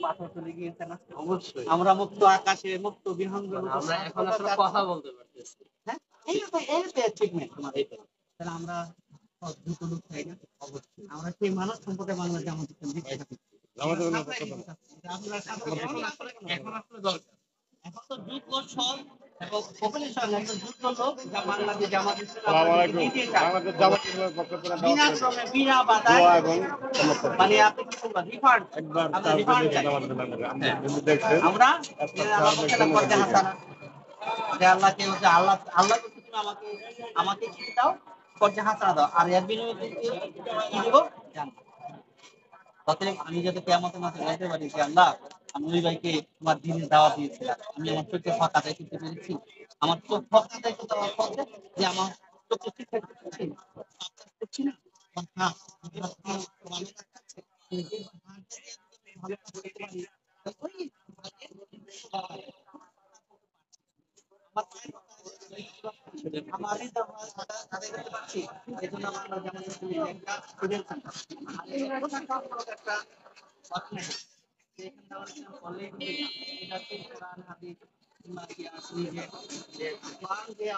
পাথর চলে গিয়েছে না? অবশ্যই আমরা মুক্ত আকাশে মুক্ত বিহঙ্গের আমরা এখন আসলে কথা বলতে পারতেছি। হ্যাঁ এইটা ঠিক নেই তোমার এইটা। তাহলে আমরা অদ্ভুত লোক চাই না? অবশ্যই আমরা সেই মানব সম্পদে বাংলা জামাত ইসলাম দিতে থাকি। এখন আসলে দরকার এখন তো যুগ বছর এবং পপুলেশন একটা যুদ্ধ লোক যা বাংলাদেশ জামাত ইসলাম বাংলাদেশ জামাত ইসলামের পক্ষ থেকে বিনা শ্রমে বিনা বাধায় মানে আপনি কি বলবেন রিফান্ড একবার রিফান্ড চাই আমরা আল্লাহ করতে হাসানা যে আল্লাহকে হচ্ছে আল্লাহ আল্লাহ বলতে তুমি আমাকে আমাকে কি দাও করতে হাসানা দাও আর এর বিনিময়ে কি দিব জানো অতএব আমি যাতে কিয়ামতের মাঠে বলতে পারি যে আল্লাহ আমি ওই ভাইকে তোমার দিনের দাওয়াত দিয়েছিলাম আমি আমার চোখে হক আদায় করতে পেরেছি আমার চোখ হক আদায় করতে আমার ফলে যে আমার চোখে ঠিক করছি করছি না হ্যাঁ ভালো কাছে ভালো কাজ করতে পারি আমারই আদায় করতে পারছি এই জন্য আমরা যেমন একটা একটা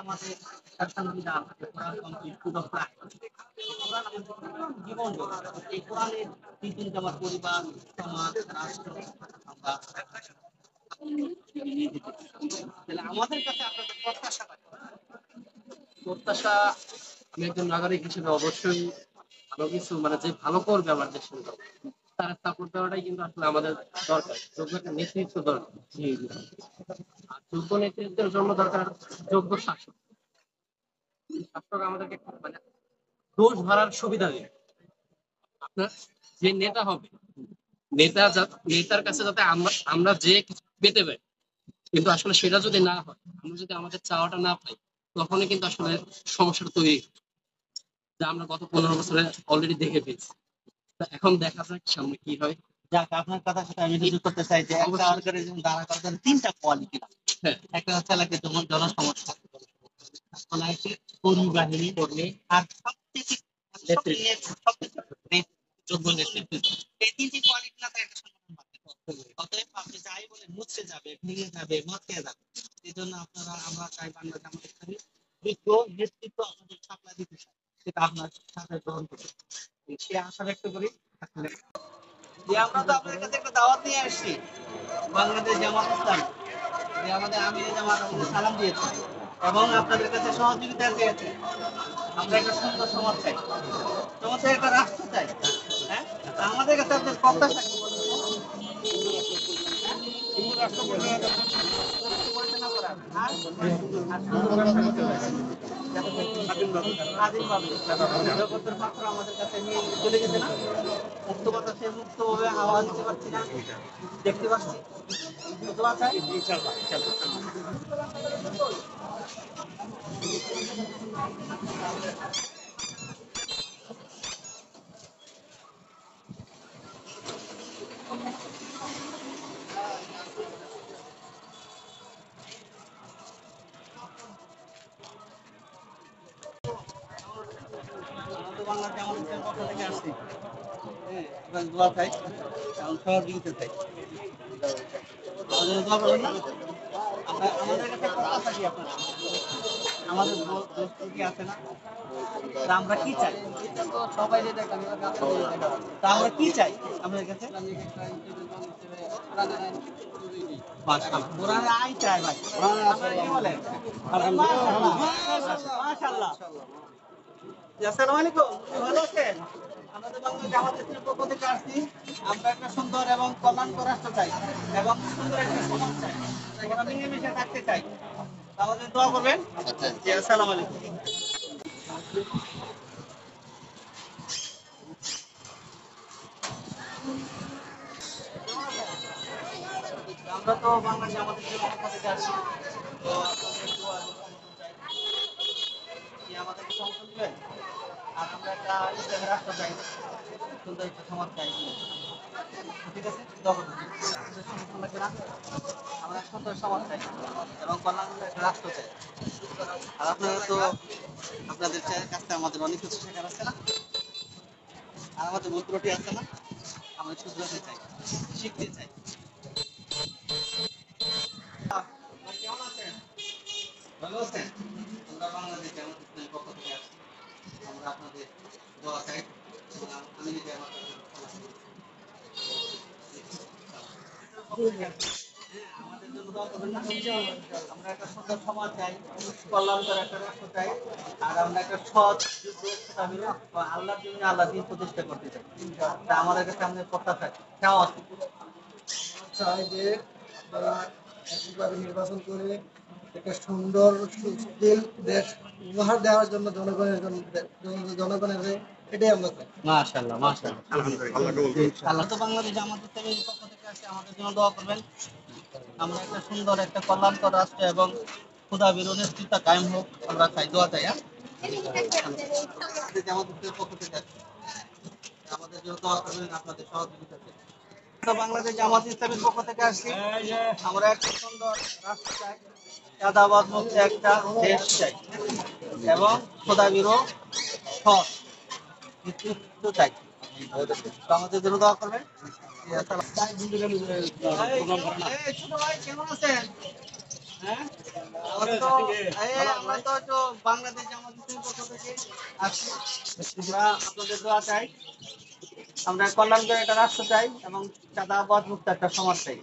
আমাদের জীবন এই কোরআনের তিনটা আমার পরিবার সমাজ রাষ্ট্র আমরা তাহলে আমাদের কাছে আপনাদের প্রত্যাশা আমি একজন নাগরিক হিসেবে অবশ্যই ভালো কিছু মানে যে ভালো করবে আমার দেশের লোক তার সাপোর্ট দেওয়াটাই কিন্তু আসলে আমাদের দরকার যোগ্য একটা নেতৃত্ব দরকার আর যোগ্য নেতৃত্বের জন্য দরকার যোগ্য শাসক শাসক আমাদেরকে মানে দোষ ধরার সুবিধা দেবে আপনার যে নেতা হবে নেতার কাছে যাতে আমরা যে কিছু পেতে পারি কিন্তু আসলে সেটা যদি না হয় আমরা যদি আমাদের চাওয়াটা না পাই তখনই কিন্তু আসলে সমস্যাটা তৈরি যা আমরা গত 15 বছরে অলরেডি দেখে ফেলছি এখন দেখা যাক সামনে কি হয় যাক আপনার কথা সাথে আমি রিলেট করতে চাই যে একটা অর্গানাইজেশন দাঁড়া করার জন্য তিনটা কোয়ালিটি হ্যাঁ একটা হচ্ছে লাগে তোমার জনসমস্যা আছে কর্মী বাহিনী কর্মী আর সবথেকে যোগ্য নেতৃত্ব এই তিনটি কোয়ালিটি না একটা সংগঠন অতএব আপনি যাই বলে মুছতে যাবে ভেঙে যাবে মতকে যাবে এই জন্য আপনারা আমরা চাই বাংলা জামাত ইসলামী যোগ্য নেতৃত্ব আপনাদের সাপ্লাই দিতে চাই সেটা আপনার সাথে গ্রহণ করতে সে আশা ব্যক্ত করি যে আমরা তো আপনার কাছে একটা দাওয়াত নিয়ে আসছি বাংলাদেশ জামাত ইসলাম যে আমাদের আমির জামাত আমাদের সালাম দিয়েছে এবং আপনাদের কাছে সহযোগিতা চেয়েছে আমরা একটা সুন্দর সমাজ চাই সমাজে একটা রাষ্ট্র চাই হ্যাঁ আমাদের কাছে আপনার প্রত্যাশা কি আমাদের কাছে নিয়ে চলে গেছে না মুক্ত বাতাসে মুক্ত ভাবে হাওয়া দিতে পারছি না দেখতে পাচ্ছি বাংলা জামাত ইসলামের পক্ষ থেকে আসছি হ্যাঁ দোয়া চাই এবং সহযোগিতা চাই দোয়া করবেন না আমাদের কাছে প্রত্যাশা কি আপনারা আমাদের দোস্ত কি আছে না আমরা কি চাই সবাই তা আমরা কি চাই আমাদের কাছে কোরআনে আই চাই ভাই কি বলেন মাশাআল্লাহ আসসালামু আলাইকুম ভালো আছেন আমাদের বাংলা জামাত ইসলামের পক্ষ থেকে আসছি আমরা একটা সুন্দর এবং কল্যাণকর রাষ্ট্র চাই এবং সুন্দর একটা সমাজ চাই আমরা মিলেমিশে থাকতে চাই আমাদের দোয়া করবেন জি আসসালামু আলাইকুম আমরা তো বাংলা জামাত ইসলামের পক্ষ থেকে আসছি তো আপনাদের দোয়া চাই আমাদেরকে সমর্থন দিবেন আর আমরা একটা ইসলামের রাষ্ট্র চাই সুন্দর একটা সমাজ চাই ঠিক আছে সমর্থন লাগবে না আমরা সুন্দর সমাজ চাই এবং কল্যাণমূলক একটা রাষ্ট্র চাই আর আপনারা তো আপনাদের কাছে আমাদের অনেক কিছু শেখার আছে না আর আমাদের ভুল ত্রুটি আছে না আমরা শুধরাতে চাই, শিখতে চাই। ভাই কেমন আছেন? ভালো আছেন? আমরা বাংলাদেশ জামাত ইসলামের পক্ষ থেকে আসছি। আমরা আপনাদের দোয়া চাই। আমি নিজে আমার হ্যাঁ, আমাদের জন্য দোয়া করবেন না? আমরা একটা সুন্দর সমাজ চাই, কল্যাণকর একটা রাষ্ট্র চাই, আর আমরা একটা সৎ যুদ্ধ আল্লাহর জন্য আল্লাহ দিন প্রতিষ্ঠা করতে চাই। তা আমাদের কাছে আমাদের প্রত্যাশা চাও আছে। চাই যে আপনারা একইভাবে নির্বাচন করে একটা সুন্দর সুস্থির দেশ উপহার দেওয়ার জন্য জনগণের জন্য জনগণের এটাই আমরা চাই। মাশাআল্লাহ, মাশাআল্লাহ। আল্লাহ তো বাংলাদেশ জামাত ইসলামের পক্ষ থেকে আসে, আমাদের জন্য দোয়া করবেন। আমরা একটা সুন্দর একটা কল্যাণকর রাষ্ট্র এবং ক্ষুধা বিরোধী স্থিরতা কায়েম হোক, আমরা চাই, দোয়া চাই। হ্যাঁ, জামাত ইসলামের পক্ষ থেকে আসে, আমাদের জন্য দোয়া করবেন, আপনাদের সহযোগিতা চাই। তো বাংলাদেশ জামাত ইসলামের পক্ষ থেকে আসছি, আমরা একটা সুন্দর রাষ্ট্র চাই, চাঁদাবাদ মুক্ত একটা দেশ চাই এবং ক্ষুধা বিরোধ সৎ নেতৃত্ব চাই। তো আমাদের জন্য দোয়া করবেন। এই ছোট ভাই কেমন আছেন? হ্যাঁ, আমরা তো একটু বাংলাদেশ জামাত ইসলামের পক্ষ থেকে আসছি, আমরা আপনাদের দোয়া চাই, আমরা কল্যাণকর একটা রাষ্ট্র চাই এবং চাঁদাবাদ মুক্ত একটা সমাজ চাই।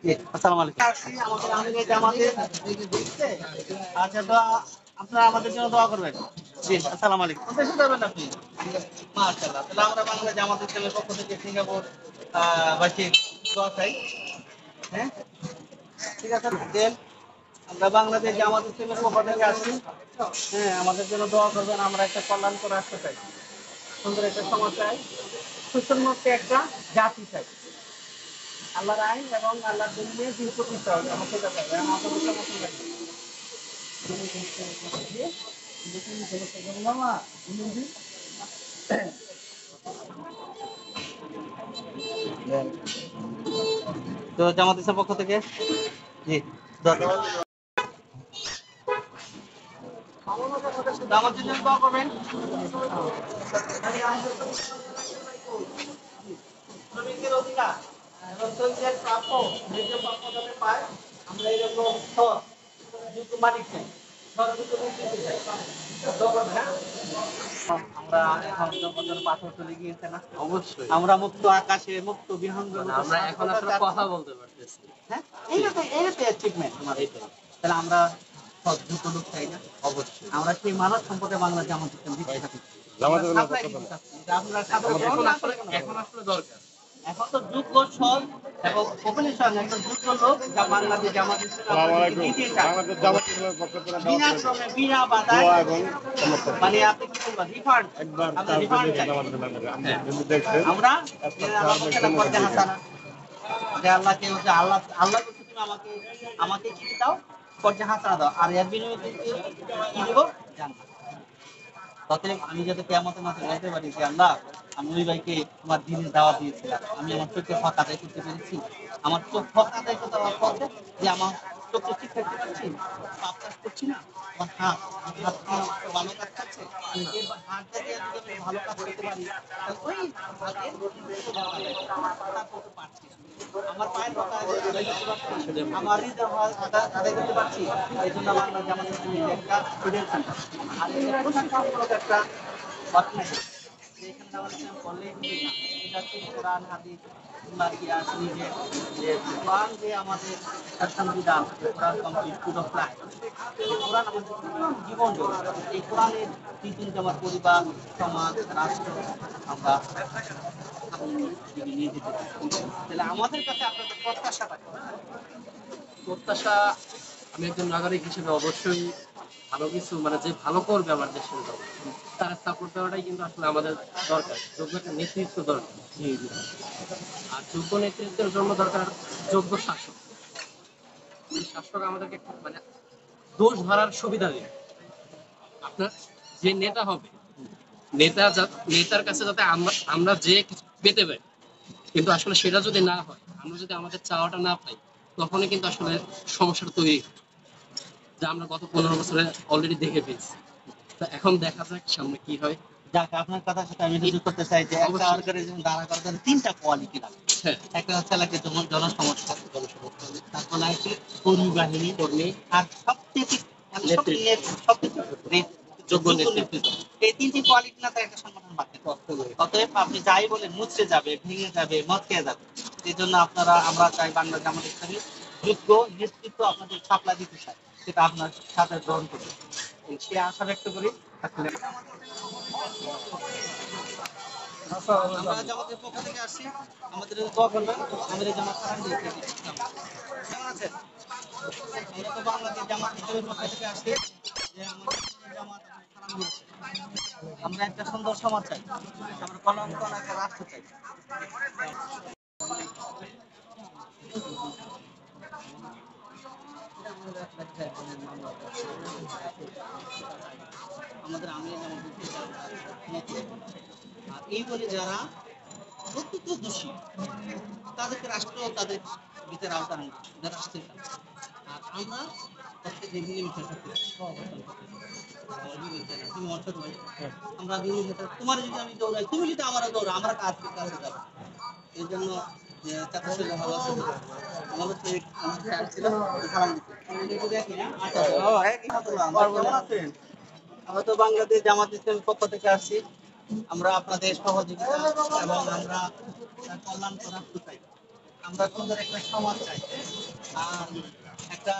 জি, আসসালামু আলাইকুম। আসছি আমাদের আমিরের জামাতে। আচ্ছা, তো আপনারা আমাদের জন্য দোয়া করবেন। জি, আসসালামু আলাইকুম। কোন দেশে যাবেন আপনি? মাশাআল্লাহ। তাহলে আমরা বাংলাদেশ জামাত ইসলামের পক্ষ থেকে সিঙ্গাপুর বাসীর দোয়া চাই। হ্যাঁ, ঠিক আছে। দেন আমরা বাংলাদেশ জামাত ইসলামের পক্ষ থেকে আসছি। হ্যাঁ, আমাদের জন্য দোয়া করবেন। আমরা একটা কল্যাণকর রাষ্ট্র চাই, সুন্দর একটা সমাজ চাই, সুসম্মত একটা জাতি চাই। আল্লাহর আইন এবং আল্লাহর দিন নিয়ে দিন প্রতিষ্ঠা হবে, আমাকে এটা চাই। আমাদের সমস্যা নাই। তো জামাত ইসলামের পক্ষ থেকে জি, ধন্যবাদ। জামাত ইসলামের দোয়া করবেন। শ্রমিকের অধিকার এবং শ্রমিকের প্রাপ্য ন্যায্য প্রাপ্য যাতে পায়, আমরা এরকম সৎ যোগ্য মালিক চাই, সৎ যোগ্য নেতৃত্ব চাই। দোয়া করবেন, হ্যাঁ? আমরা এখন জগতের পাথর চলে গিয়েছে না? অবশ্যই আমরা মুক্ত আকাশে, মুক্ত বিহঙ্গ, আমরা এখন আসলে কথা বলতে পারতেছি। হ্যাঁ, এইটা অ্যাচিভমেন্ট আমাদের। তাহলে আমরা সৎ যোগ্য লোক চাই না? অবশ্যই আমরা সেই মানব সম্পদে বাংলা জামাত ইসলাম দিতে থাকি। আপনারা এখন আসলে দরকার। এখন তো যোগ্য সৎ এবং পপুলেশন একটা যোগ্য লোক যা বাংলাদেশ জামাত ইসলাম দিতে চায়। বিনা শ্রমে বিনা বাধায়, মানে আপনি কি বলবেন রিফান্ড, আমরা রিফান্ড চাই। আমরা করতে হাসানা যে আল্লাহকে হচ্ছে আল্লাহ বলছে তুমি আমাকে কি দাও, করতে হাসানা দাও, আর এর বিনিময়ে কি দিব জান্নাত। অতএব আমি যাতে কিয়ামতের মাঠে বলতে পারি যে আল্লাহ, আমি ওই ভাইকে তোমার দিনের দাওয়াত দিয়েছিলাম, আমি আমার চোখে হক আদায় করতে পেরেছি। আমার চোখ হক আদায় করতে হওয়ার পথে যে আমার চোখে ঠিক থাকতে পারছি, পাপ কাজ করছি না, আমার হাত ভালো কাজ করছে, এই হাতটা দিয়ে যদি আমি ভালো কাজ করতে পারি, তাহলে ওই হাতের হক আদায় তারপর তো পারছি না। আমার পায়ের হক আদায় করতে পারছি, আমার হৃদয় হক আদায় করতে পারছি। এই জন্য বাংলা জামাত ইসলামী একটা স্টুডেন্ট সেন্টার, আর এটা প্রশিক্ষণমূলক একটা অর্থনীতি। যেখানে আমাদের পড়লেই হবে না, এটা হচ্ছে কোরআন হাদিস কিংবা ইতিহাস নিজের যে কোরআন, যে আমাদের একটা সংবিধান, কোরআন কমপ্লিট টু দ্য ফ্লাই, কোরআন আমাদের জীবন জড়িত। এই কোরআনের নীতি আমার পরিবার, সমাজ, রাষ্ট্র আমরা নিয়ে যেতে চাই। তাহলে আমাদের কাছে আপনাদের প্রত্যাশাটা কি? প্রত্যাশা, আমি একজন নাগরিক হিসেবে অবশ্যই ভালো কিছু মানে যে ভালো করবে আমার দেশের জন্য তার সাপোর্ট দেওয়াটাই কিন্তু আসলে আমাদের দরকার। যোগ্য একটা নেতৃত্ব দরকার। জি জি। আর যোগ্য নেতৃত্বের জন্য দরকার যোগ্য শাসক। এই শাসক আমাদেরকে মানে দোষ ধরার সুবিধা দেবে। আপনার যে নেতা হবে, নেতার কাছে যাতে আমরা আমরা যে কিছু পেতে পারি, কিন্তু আসলে সেটা যদি না হয়, আমরা যদি আমাদের চাওয়াটা না পাই, তখনই কিন্তু আসলে সমস্যাটা তৈরি হয়। যা আমরা গত 15 বছরে অলরেডি দেখে পেয়েছি। তা এখন দেখা যাক সামনে কি হয়। যাক, আপনার কথার সাথে আমি যোগ করতে চাই যে একটা সরকারের জন্য দাঁড়া করার জন্য 3টা কোয়ালিটি লাগে। হ্যাঁ, একটা হচ্ছে লাগে জনসমস্যা, তারপর লাগে কর্মী বাহিনী, আর সবচেয়ে মানে সবচেয়ে যোগ্য নেতৃত্ব। এই 3টি কোয়ালিটি না থাকলে একটা সংগঠন বাঁচে না। অতএব আপনি যাই বলেন মুচড়ে যাবে, ভেঙে যাবে, মদ খেয়ে যাবে। এই জন্য আমরা চাই বাংলা জামাত ইসলামী যোগ্য নেতৃত্ব আপনাদের সাপ্লাই দিতে চাই, সেটা আপনার সাথে গ্রহণ করবে। সে আশা ব্যক্ত করি। আসলে আমরা জামাতের পক্ষ থেকে আসছি, আমাদের জন্য দোয়া করবেন। আমাদের জামাত সালাম দিয়েছে। কেমন আছেন? আমরা তো বাংলাদেশ জামাত ইসলামের পক্ষ থেকে আসছি, যে আমাদের জামাত আপনাকে সালাম দিয়েছে। আমরা একটা সুন্দর সমাজ চাই, আমরা কল্যাণকর একটা রাষ্ট্র চাই। আমাদের আমির আর এই বলে যারা প্রকৃত দোষী তাদেরকে রাষ্ট্র তাদের ভিতরে আওতায় আনবে, যারা রাষ্ট্রের কাজ। আর আমরা প্রত্যেকে মিলেমিশে থাকতে তুমি অর্থাৎ ভাই আমরা মিলেমিশে তোমার যদি আমি দৌড়াই, তুমি যদি আমারও দৌড়া, আমরা কাজ কাজে যাবো। এই জন্য যে চাকরি ছিল ভালো আছে, আমাদের তো আমার ছিল সালাম দিতে। কেমন আছেন? আমরা তো বাংলাদেশ জামাত ইসলামের পক্ষ থেকে আসছি, আমরা আপনাদের সহযোগিতা এবং আমরা কল্যাণ রাষ্ট্র চাই, আমরা সুন্দর একটা সমাজ চাই, আর একটা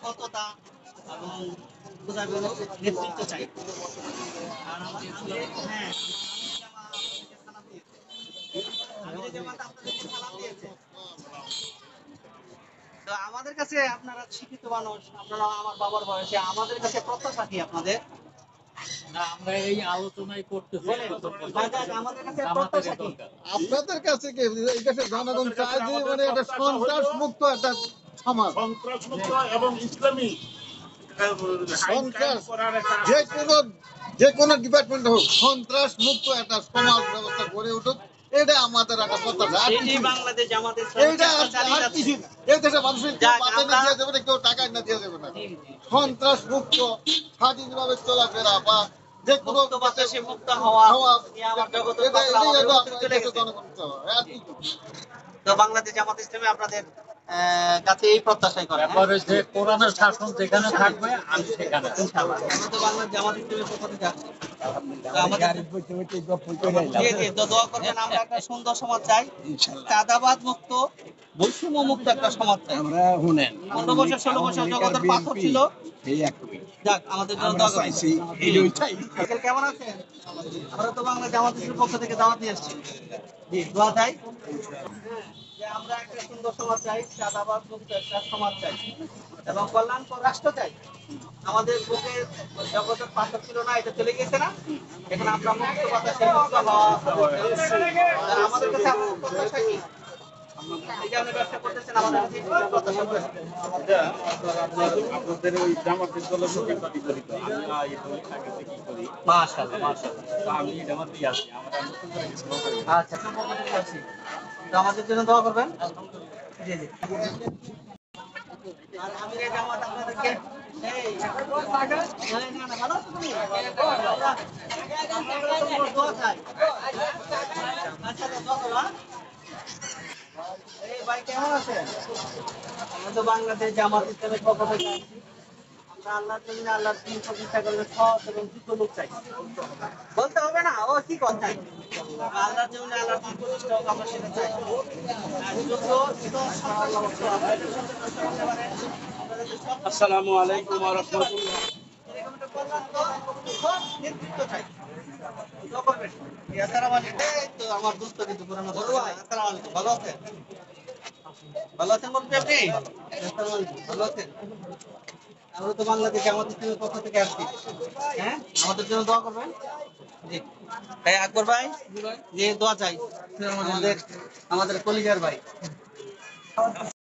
সততা এবং নেতৃত্ব চাই। আর আমাদের হ্যাঁ আমিরে জামাত আপনাদেরকে সালাম দিয়েছে। তো আমাদের কাছে আপনারা শিক্ষিত মানুষ, আপনারা আমার বাবার বয়সে, আমাদের কাছে প্রত্যাশা কি আপনাদের? আমরা এই আলোচনায় করতেছি আমাদের কাছে প্রত্যাশা কি? আপনাদের কাছে কি এই দেশের জনগণ চায় যে মানে একটা সন্ত্রাস মুক্ত একটা সমাজ, সন্ত্রাস মুক্ত এবং ইসলামী সন্ত্রাস যে কোনো ডিপার্টমেন্ট হোক সন্ত্রাস মুক্ত একটা সমাজ ব্যবস্থা গড়ে উঠুক, এটা আমাদের একটা প্রত্যাশা। আর এই যে কিছু না। বাংলাদেশ জামাত ইসলামী এইটা চালিয়ে আর যাচ্ছে। কিছু না। এই দেশের মানুষের কেউ যাক, পাতে না আমরা- দিয়ে যাবে না, কেউ টাকায় না দিয়ে যাবে না। সন্ত্রাস মুক্ত স্বাধীনভাবে চলাফেরা বা যে কোনো মুক্ত বাতাসে মুক্ত হওয়া হওয়া, নিয়ে আমার জগতের এটা পাগলা এটাই আমাদের হলো উপরে চলে গেছে। জনগণের চাওয়া। আর কিছু না। তো বাংলাদেশ জামাত ইসলামী আপনাদের কাছে এই প্রত্যাশাই করে, হ্যাঁ? ব্যাপারে যে কোরআনের শাসন যেখানে থাকবে আমি সেখানে ইনশাআল্লাহ। আমরা তো বাংলাদেশ জামাত ইসলামের পক্ষ থেকে আসছি। তো আমাদের জি, জি, তো দোয়া করবেন, আমরা একটা সুন্দর সমাজ চাই, চাঁদাবাদ মুক্ত, বৈষম্য মুক্ত একটা সমাজ চাই। আমরা শুনেন 15 বছর 16 বছর জগতের পাথর ছিল। এই একই যাক, আমাদের জন্য আমরা দোয়া করবেন। চাইছি এইটাই আঙ্কেল কেমন আছেন? আমরা তো বাংলা জামাত ইসলামের পক্ষ থেকে দাওয়াত নিয়ে আসছি। জি, দোয়া চাই যে আমরা একটা সুন্দর সমাজ চাই, চাঁদাবাদ মুক্ত একটা সমাজ চাই এবং কল্যাণকর রাষ্ট্র চাই। আমাদের বুকে জগতের পাথর ছিল না, এটা চলে গেছে না, এখন আমরা মুক্ত বাতাসে মুক্ত হওয়া। আমাদের কাছে আপনার প্রত্যাশা কি? এই যে আপনি ব্যবসা করতেছেন, আমাদের কাছে কি প্রত্যাশা করেন? আপনাদের ওই জামাতের দলের লোকের দাবি করি তো আমরা এই দলের আগে থেকে কি করি মাশাআল্লাহ, মাশাআল্লাহ। তো আমি জামাতেই আছি, আমরা নতুন করে কিছু করি আচ্ছা, সম্পর্ক থেকে আসি। তো আমাদের জন্য দোয়া করবেন। জি, জি। আর আমিরে জামাত আপনাদেরকে এই না, না, ভালো আছো তুমি? আমরা তোমার দোয়া চাই। আচ্ছা, দোয়া করো, হ্যাঁ? এই ভাই কেমন আছেন? আমরা তো বাংলাদেশ জামাত ইসলামের পক্ষ থেকে আসছি। আমরা আল্লাহর জন্য আল্লাহর দিন প্রতিষ্ঠা করবে সৎ এবং যোগ্য লোক চাই। বলতে হবে না, ও কি কথা? আল্লাহর জন্য আল্লাহর দিন প্রতিষ্ঠা হোক, আমরা সেটা চাই। আর যোগ্য আসসালামু আলাইকুম ওয়া রাহমাতুল্লাহ। এরকম একটা কল্যাণকর নেতৃত্ব চাই। দোয়া করবেন। আসসালামু আলাইকুম। এই তো আমার দোস্ত কিন্তু পুরানো দোস্ত। আসসালামু আলাইকুম, ভালো আছেন? ভালো আছেন বলতে আপনি? আসসালামু আলাইকুম, ভালো আছেন? আমরা তো বাংলাদেশ জামাত ইসলামের পক্ষ থেকে আসছি, হ্যাঁ, আমাদের জন্য দোয়া করবেন। জি, ভাই আকবর ভাই, জি দোয়া চাই, আমাদের কলিজার ভাই।